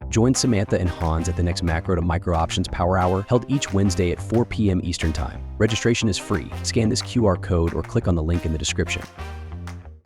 Join Samantha and Hans at the next Macro to Micro Options Power Hour, held each Wednesday at 4 p.m. Eastern Time. Registration is free. Scan this QR code or click on the link in the description.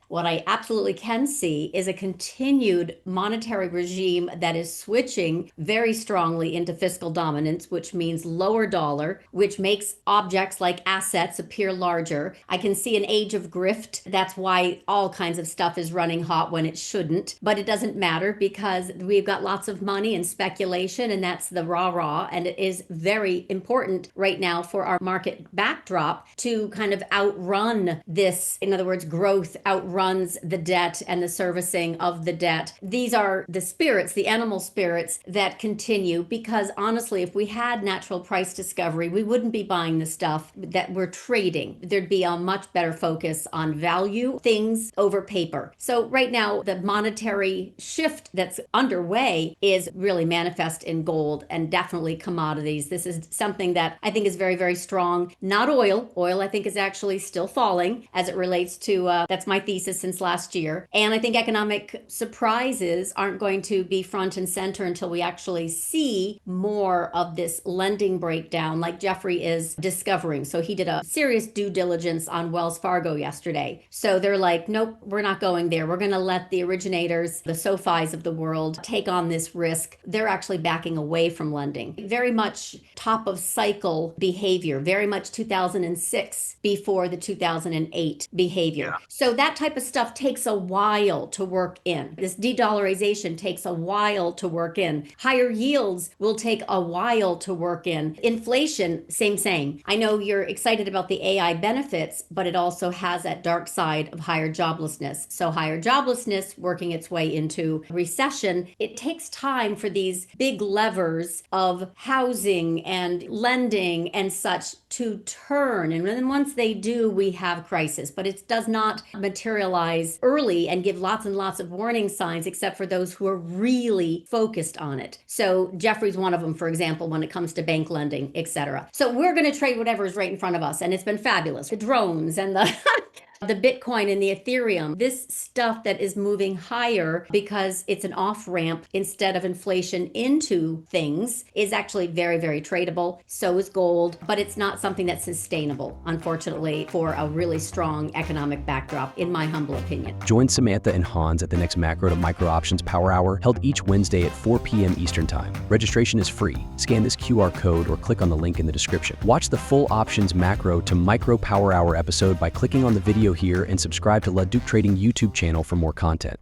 What I absolutely can see is a continued monetary regime that is switching very strongly into fiscal dominance, which means lower dollar, which makes objects like assets appear larger. I can see an age of grift. That's why all kinds of stuff is running hot when it shouldn't. But it doesn't matter because we've got lots of money and speculation, and that's the rah-rah. And it is very important right now for our market backdrop to kind of outrun this. In other words, growth outruns the debt and the servicing of the debt. These are the spirits, the animal spirits that continue, because honestly, if we had natural price discovery, we wouldn't be buying the stuff that we're trading. There'd be a much better focus on value things over paper. So right now, the monetary shift that's underway is really manifest in gold and definitely commodities. This is something that I think is very, very strong. Not oil. Oil, I think, is actually still falling as it relates to, that's my thesis since last year. And I think economic surprises aren't going to be front and center until we actually see more of this lending breakdown like Jeffrey is discovering. So he did a serious due diligence on Wells Fargo yesterday. So they're like, nope, we're not going there. We're going to let the originators, the SoFis of the world, take on this risk. They're actually backing away from lending. Very much top of cycle behavior, very much 2006 before the 2008 behavior. Yeah. So that type of stuff takes a while to work in. This de-dollarization takes a while to work in. Higher yields will take a while to work in. Inflation, same. I know you're excited about the AI benefits, but it also has that dark side of higher joblessness. So higher joblessness working its way into recession. It takes time for these big levers of housing and lending and such to turn. And then once they do, we have crisis. But it does not materialize early and give lots and lots of warning signs, except for those who are really focused on it. So Jeffrey's one of them, for example, when it comes to bank lending, etc. So we're going to trade whatever is right in front of us. And it's been fabulous. The drones and the Bitcoin and the Ethereum, this stuff that is moving higher because it's an off-ramp instead of inflation into things is actually very, very tradable. So is gold, but it's not something that's sustainable, unfortunately, for a really strong economic backdrop, in my humble opinion. Join Samantha and Hans at the next Macro to Micro Options Power Hour, held each Wednesday at 4 p.m. Eastern Time. Registration is free. Scan this QR code or click on the link in the description. Watch the full Options Macro to Micro Power Hour episode by clicking on the video here and subscribe to LaDucTrading YouTube channel for more content.